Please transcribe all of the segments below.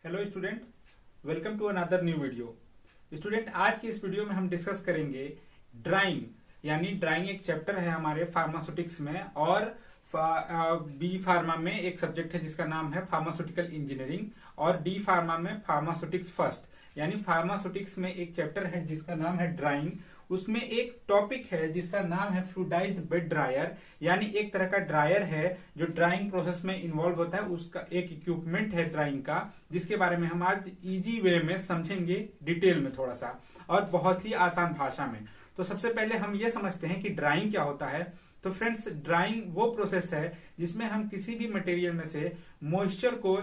Hello student, welcome to another new video. Student, आज की इस वीडियो में हम डिस्कस करेंगे ड्राइंग। यानी ड्राइंग एक चैप्टर है हमारे फार्मास्यूटिक्स में, और बी फार्मा में एक सब्जेक्ट है जिसका नाम है फार्मास्यूटिकल इंजीनियरिंग, और डी फार्मा में फार्मास्यूटिक्स फर्स्ट। यानी फार्मास्यूटिक्स में एक चैप्टर है जिसका नाम है ड्राइंग। उसमें एक टॉपिक है जिसका नाम है फ्लूइडाइज्ड बेड ड्रायर, यानी एक तरह का ड्रायर है जो ड्राइंग प्रोसेस में इन्वॉल्व होता है। उसका एक इक्विपमेंट है ड्राइंग का, जिसके बारे में हम आज इजी वे में समझेंगे, डिटेल में थोड़ा सा और बहुत ही आसान भाषा में। तो सबसे पहले हम ये समझते हैं कि ड्राइंग क्या होता है। तो फ्रेंड्स, ड्राइंग वो प्रोसेस है जिसमें हम किसी भी मटेरियल में से मॉइस्चर को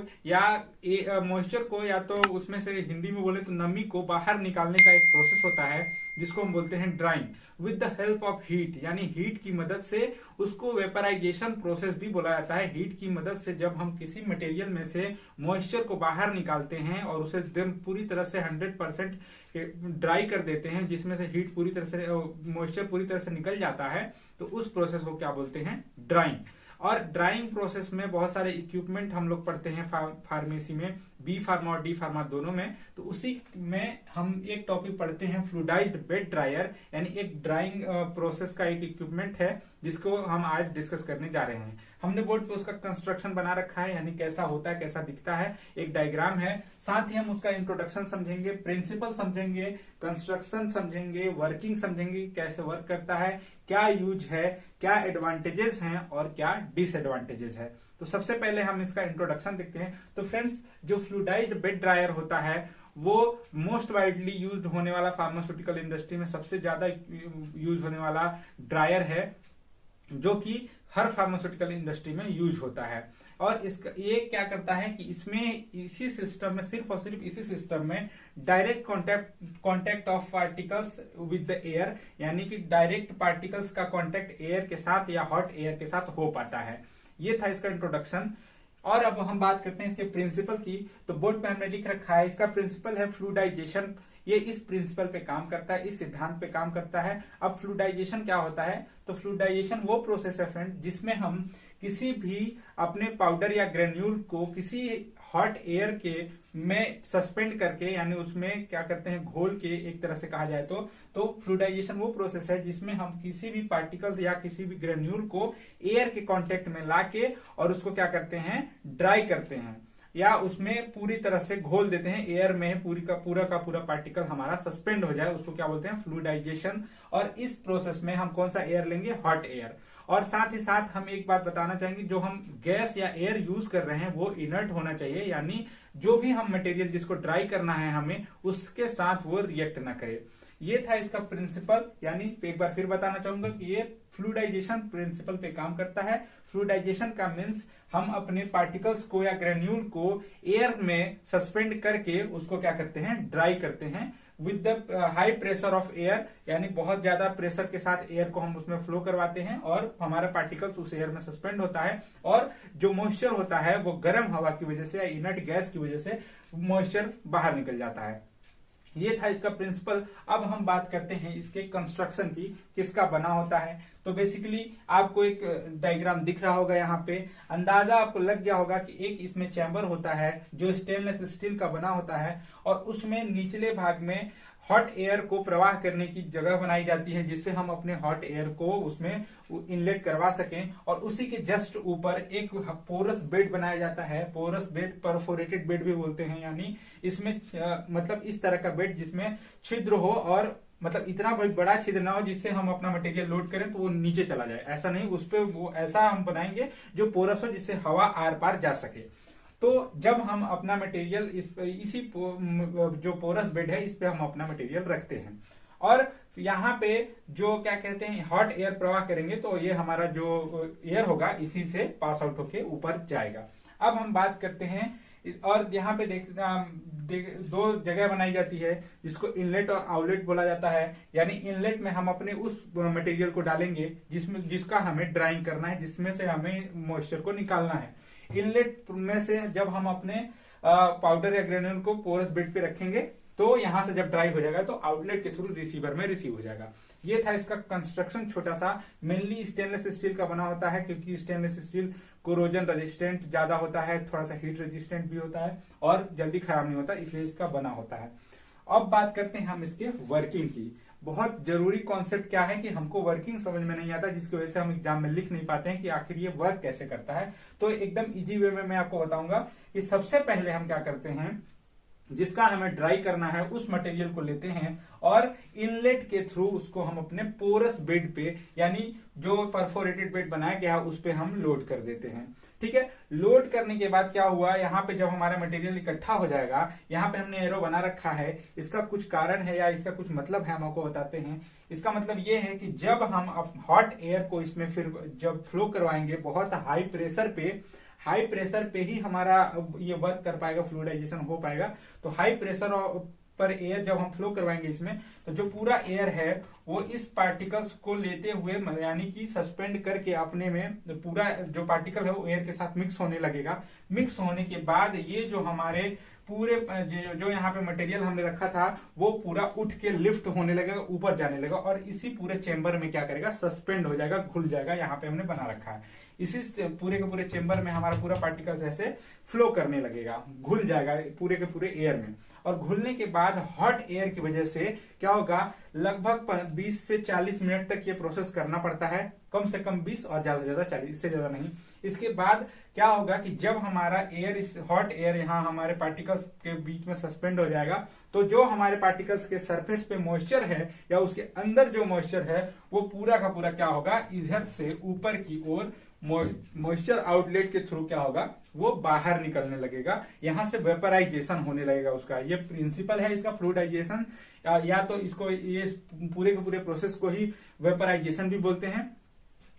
या तो उसमें से हिंदी में बोले तो नमी को बाहर निकालने का एक प्रोसेस होता है जिसको हम बोलते हैं drawing with the help of heat. यानी हीट की मदद से उसको वेपराइजेशन प्रोसेस भी बोला जाता है। हीट की मदद से जब हम किसी मटेरियल में से मॉइस्चर को बाहर निकालते हैं और उसे पूरी तरह से 100% ड्राई कर देते हैं, जिसमें से हीट पूरी तरह से मॉइस्चर पूरी तरह से निकल जाता है, तो उस प्रोसेस को क्या बोलते हैं? ड्राइंग। और ड्राइंग प्रोसेस में बहुत सारे इक्विपमेंट हम लोग पढ़ते हैं फार्मेसी में, बी फार्मा और डी फार्मा दोनों में। तो उसी में हम एक टॉपिक पढ़ते हैं फ्लूइडाइज्ड बेड ड्रायर, यानी एक ड्राइंग प्रोसेस का एक इक्विपमेंट है जिसको हम आज डिस्कस करने जा रहे हैं। हमने बोर्ड पे उसका कंस्ट्रक्शन बना रखा है, यानी कैसा होता है, कैसा दिखता है, एक डायग्राम है। साथ ही हम उसका इंट्रोडक्शन समझेंगे, प्रिंसिपल समझेंगे, कंस्ट्रक्शन समझेंगे, वर्किंग समझेंगे, कैसे वर्क करता है, क्या यूज है, क्या एडवांटेजेस हैं और क्या डिसएडवांटेजेस है। तो सबसे पहले हम इसका इंट्रोडक्शन देखते हैं। तो फ्रेंड्स, जो फ्लूइडाइज्ड बेड ड्रायर होता है वो मोस्ट वाइडली यूज्ड होने वाला, फार्मास्यूटिकल इंडस्ट्री में सबसे ज्यादा यूज होने वाला ड्रायर है, जो कि हर फार्मास्यूटिकल इंडस्ट्री में यूज होता है। और इसका ये क्या करता है कि इसमें इसी सिस्टम में, सिर्फ और सिर्फ इसी सिस्टम में direct contact of particles with the air, यानी कि डायरेक्ट पार्टिकल्स का कॉन्टेक्ट एयर के साथ या हॉट एयर के साथ हो पाता है। ये था इसका इंट्रोडक्शन। और अब हम बात करते हैं इसके प्रिंसिपल की। तो बोर्ड पे हमने लिख रखा है, इसका प्रिंसिपल है फ्लूइडाइजेशन। ये इस प्रिंसिपल पे काम करता है, इस सिद्धांत पे काम करता है। अब फ्लूइडाइजेशन क्या होता है? तो फ्लूइडाइजेशन वो प्रोसेस है फ्रेंड जिसमें हम किसी भी अपने पाउडर या ग्रेन्यूल को किसी हॉट एयर के में सस्पेंड करके, यानी उसमें क्या करते हैं, घोल के, एक तरह से कहा जाए तो फ्लूइडाइजेशन वो प्रोसेस है जिसमें हम किसी भी पार्टिकल्स या किसी भी ग्रेन्यूल को एयर के कांटेक्ट में लाके और उसको क्या करते हैं, ड्राई करते हैं, या उसमें पूरी तरह से घोल देते हैं एयर में, पूरा का पूरा पार्टिकल हमारा सस्पेंड हो जाए, उसको क्या बोलते हैं? फ्लूइडाइजेशन। और इस प्रोसेस में हम कौन सा एयर लेंगे? Hot air. और साथ ही साथ हम एक बात बताना चाहेंगे, जो हम गैस या एयर यूज कर रहे हैं वो इनर्ट होना चाहिए, यानी जो भी हम मटेरियल जिसको ड्राई करना है हमें, उसके साथ वो रिएक्ट ना करे। ये था इसका प्रिंसिपल। यानी एक बार फिर बताना चाहूंगा कि ये फ्लूइडाइजेशन प्रिंसिपल पे काम करता है। फ्लूइडाइजेशन का मीन्स हम अपने पार्टिकल्स को या ग्रेन्यूल को एयर में सस्पेंड करके उसको क्या करते हैं? ड्राई करते हैं with the high pressure of air, यानी बहुत ज्यादा प्रेशर के साथ एयर को हम उसमें फ्लो करवाते हैं और हमारा पार्टिकल्स उस एयर में सस्पेंड होता है, और जो मॉइस्चर होता है वो गर्म हवा की वजह से या इनर्ट गैस की वजह से मॉइस्चर बाहर निकल जाता है। ये था इसका प्रिंसिपल। अब हम बात करते हैं इसके कंस्ट्रक्शन की, किसका बना होता है। तो बेसिकली आपको एक डायग्राम दिख रहा होगा, यहाँ पे अंदाजा आपको लग गया होगा कि एक इसमें चैम्बर होता है जो स्टेनलेस स्टील का बना होता है, और उसमें निचले भाग में हॉट एयर को प्रवाह करने की जगह बनाई जाती है, जिससे हम अपने हॉट एयर को उसमें इनलेट करवा सकें। और उसी के जस्ट ऊपर एक पोरस बेड बनाया जाता है। पोरस बेड, परफोरेटेड बेड भी बोलते हैं, यानी इसमें मतलब इस तरह का बेड जिसमें छिद्र हो, और मतलब इतना बड़ा छिद्र ना हो जिससे हम अपना मटेरियल लोड करें तो वो नीचे चला जाए, ऐसा नहीं, उस पे वो ऐसा हम बनाएंगे जो पोरस हो, जिससे हवा आर पार जा सके। तो जब हम अपना मटेरियल इसी जो पोरस बेड है, इस पे हम अपना मटेरियल रखते हैं, और यहाँ पे जो क्या कहते हैं, हॉट एयर प्रवाह करेंगे, तो ये हमारा जो एयर होगा इसी से पास आउट होके ऊपर जाएगा। अब हम बात करते हैं, और यहाँ पे दो जगह बनाई जाती है जिसको इनलेट और आउटलेट बोला जाता है। यानी इनलेट में हम अपने उस मटेरियल को डालेंगे जिसका हमें ड्राइंग करना है, जिसमें से हमें मॉइस्चर को निकालना है। इनलेट में से जब हम अपने पाउडर या ग्रेन्यूल को पोरस बेड पे रखेंगे, तो यहां से जब ड्राई हो जाएगा तो आउटलेट के थ्रू रिसीवर में रिसीव हो जाएगा। ये था इसका कंस्ट्रक्शन छोटा सा। मेनली स्टेनलेस स्टील का बना होता है, क्योंकि स्टेनलेस स्टील कोरोजन रेजिस्टेंट ज्यादा होता है, थोड़ा सा हीट रेजिस्टेंट भी होता है और जल्दी खराब नहीं होता, इसलिए इसका बना होता है। अब बात करते हैं हम इसके वर्किंग की। बहुत जरूरी कॉन्सेप्ट क्या है कि हमको वर्किंग समझ में नहीं आता, जिसकी वजह से हम एग्जाम में लिख नहीं पाते हैं कि आखिर ये वर्क कैसे करता है। तो एकदम इजी वे में मैं आपको बताऊंगा कि सबसे पहले हम क्या करते हैं, जिसका हमें ड्राई करना है उस मटेरियल को लेते हैं और इनलेट के थ्रू उसको हम अपने पोरस बेड पे, यानी जो परफोरेटेड बेड बनाया गया है उस पे हम लोड कर देते हैं। ठीक है, लोड करने के बाद क्या हुआ, यहाँ पे जब हमारा मटेरियल इकट्ठा हो जाएगा, यहाँ पे हमने एरो बना रखा है, इसका कुछ कारण है या इसका कुछ मतलब है, हम आपको बताते हैं। इसका मतलब ये है कि जब हम हॉट एयर को इसमें फिर जब फ्लो करवाएंगे बहुत हाई प्रेशर पे ही हमारा ये वर्क कर पाएगा, फ्लूइडाइजेशन हो पाएगा। तो हाई प्रेशर पर एयर जब हम फ्लो करवाएंगे इसमें, तो जो पूरा एयर है वो इस पार्टिकल्स को लेते हुए, यानी कि सस्पेंड करके अपने में पूरा जो पार्टिकल है वो एयर के साथ मिक्स होने लगेगा। मिक्स होने के बाद ये जो हमारे पूरे जो यहाँ पे मटेरियल हमने रखा था वो पूरा उठ के लिफ्ट होने लगेगा, ऊपर जाने लगेगा और इसी पूरे चेंबर में क्या करेगा, सस्पेंड हो जाएगा, घुल जाएगा। यहाँ पे हमने बना रखा है, इसी पूरे के पूरे चेंबर में हमारा पूरा पार्टिकल्स ऐसे फ्लो करने लगेगा, घुल जाएगा पूरे के पूरे एयर में। और घुलने के बाद हॉट एयर की वजह से क्या होगा, लगभग 20 से 40 मिनट तक ये प्रोसेस करना पड़ता है, कम से कम 20 और ज्यादा से ज्यादा 40, इससे ज्यादा नहीं। इसके बाद क्या होगा कि जब हमारा एयर, इस हॉट एयर यहाँ हमारे पार्टिकल्स के बीच में सस्पेंड हो जाएगा, तो जो हमारे पार्टिकल्स के सरफेस पे मॉइस्चर है या उसके अंदर जो मॉइस्चर है वो पूरा का पूरा क्या होगा, इधर से ऊपर की ओर मॉइस्चर आउटलेट के थ्रू क्या होगा, वो बाहर निकलने लगेगा, यहां से वेपराइजेशन होने लगेगा उसका। ये प्रिंसिपल है इसका फ्लूइडाइजेशन, या तो इसको ये पूरे के पूरे प्रोसेस को ही वेपराइजेशन भी बोलते हैं,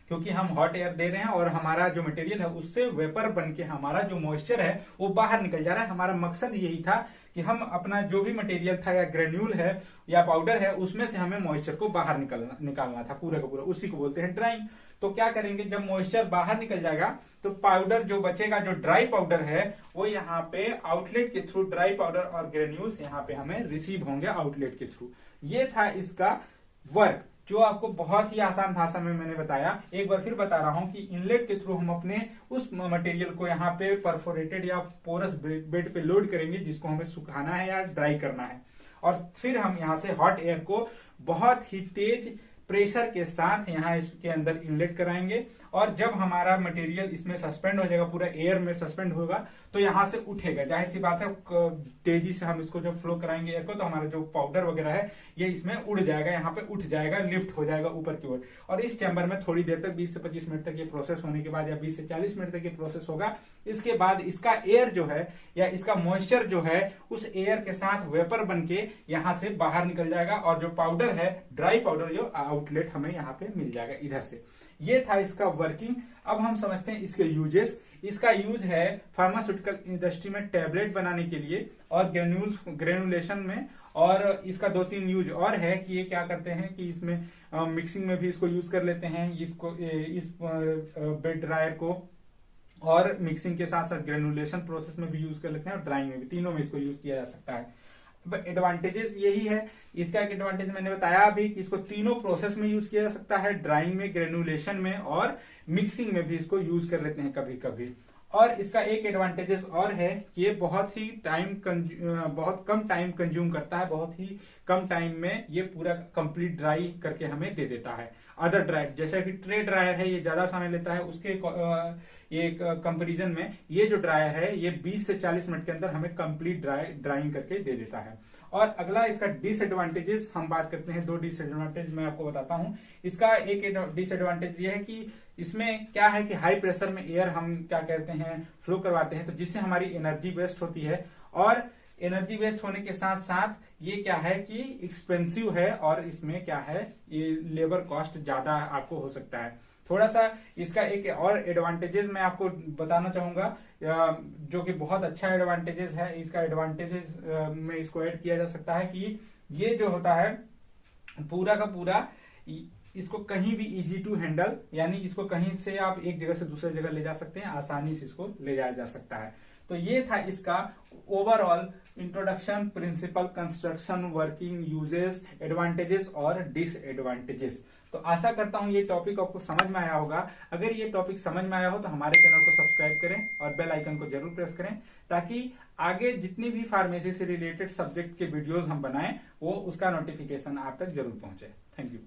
क्योंकि हम हॉट एयर दे रहे हैं और हमारा जो मटेरियल है उससे वेपर बन के हमारा जो मॉइस्चर है वो बाहर निकल जा रहा है। हमारा मकसद यही था कि हम अपना जो भी मटेरियल था या ग्रेन्यूल है या पाउडर है उसमें से हमें मॉइस्चर को बाहर निकालना था पूरा का पूरा, उसी को बोलते हैं ड्राइंग। तो क्या करेंगे, जब मॉइस्चर बाहर निकल जाएगा तो पाउडर जो बचेगा, जो ड्राई पाउडर है वो यहाँ पे आउटलेट के थ्रू, ड्राई पाउडर और ग्रेन्यूल्स यहाँ पे हमें रिसीव होंगे आउटलेट के थ्रू। ये था इसका वर्क, जो आपको बहुत ही आसान भाषा में मैंने बताया। एक बार फिर बता रहा हूं कि इनलेट के थ्रू हम अपने उस मटेरियल को यहाँ पे परफोरेटेड या पोरस बेड पे लोड करेंगे, जिसको हमें सुखाना है या ड्राई करना है, और फिर हम यहाँ से हॉट एयर को बहुत ही तेज प्रेशर के साथ यहाँ इसके अंदर इनलेट कराएंगे। और जब हमारा मटेरियल इसमें सस्पेंड हो जाएगा, पूरा एयर में सस्पेंड होगा, तो यहाँ से उठेगा। जाहिर सी बात है, तेजी से हम इसको जब फ्लो कराएंगे एयर को, तो हमारा जो पाउडर वगैरह है ये इसमें उड़ जाएगा, यहाँ पे उठ जाएगा, लिफ्ट हो जाएगा ऊपर की ओर। और इस चैम्बर में थोड़ी देर तक 20 से 25 मिनट तक ये प्रोसेस होने के बाद, या 20 से 40 मिनट तक ये प्रोसेस होगा। इसके बाद इसका एयर जो है या इसका मॉइस्चर जो है उस एयर के साथ वेपर बन के यहाँ से बाहर निकल जाएगा, और जो पाउडर है, ड्राई पाउडर, जो आउटलेट हमें यहाँ पे मिल जाएगा इधर से। ये था इसका वर्किंग। अब हम समझते हैं इसके यूजेस। इसका यूज है फार्मास्यूटिकल इंडस्ट्री में टैबलेट बनाने के लिए और ग्रेनुलेशन में, और इसका 2-3 यूज और है कि ये क्या करते हैं कि इसमें मिक्सिंग में भी इसको यूज कर लेते हैं, इसको इस बेड ड्रायर को, और मिक्सिंग के साथ साथ ग्रेनुलेशन प्रोसेस में भी यूज कर लेते हैं और ड्राइंग में भी, तीनों में इसको यूज किया जा सकता है। एडवांटेजेस यही है इसका। एक एडवांटेज मैंने बताया अभी कि इसको तीनों प्रोसेस में यूज किया जा सकता है, ड्राइंग में, ग्रेनुलेशन में और मिक्सिंग में भी इसको यूज कर लेते हैं कभी कभी। और इसका एक एडवांटेजेस और है कि ये बहुत कम टाइम कंज्यूम करता है, बहुत ही कम टाइम में ये पूरा कंप्लीट ड्राई करके हमें दे देता है। अदर ड्रायर जैसे कि ट्रे ड्रायर है, ये ज्यादा समय लेता है, उसके ये कंपैरिजन में ये जो ड्रायर है ये 20 से 40 मिनट के अंदर हमें कंप्लीट ड्राइंग करके दे देता है। और अगला इसका डिसएडवांटेजेस हम बात करते हैं। 2 डिसएडवांटेज मैं आपको बताता हूं। इसका एक डिसएडवांटेज ये है कि इसमें क्या है कि हाई प्रेशर में एयर हम क्या कहते हैं फ्लो करवाते हैं, तो जिससे हमारी एनर्जी वेस्ट होती है, और एनर्जी वेस्ट होने के साथ साथ ये क्या है कि एक्सपेंसिव है, और इसमें क्या है ये लेबर कॉस्ट ज्यादा आपको हो सकता है। थोड़ा सा इसका एक और एडवांटेजेस मैं आपको बताना चाहूंगा, जो कि बहुत अच्छा एडवांटेजेस है। इसका एडवांटेजेस में इसको ऐड किया जा सकता है कि ये जो होता है पूरा का पूरा, इसको कहीं भी इजी टू हैंडल, यानी इसको कहीं से आप एक जगह से दूसरी जगह ले जा सकते हैं, आसानी से इसको ले जाया जा सकता है। तो ये था इसका overall introduction, principle, construction, working, uses, advantages और डिसएडवांटेजेस। तो आशा करता हूं ये टॉपिक आपको समझ में आया होगा। अगर ये टॉपिक समझ में आया हो तो हमारे चैनल को सब्सक्राइब करें और बेल आइकन को जरूर प्रेस करें, ताकि आगे जितनी भी फार्मेसी से रिलेटेड सब्जेक्ट के वीडियोस हम बनाएं वो उसका नोटिफिकेशन आप तक जरूर पहुंचे। Thank you.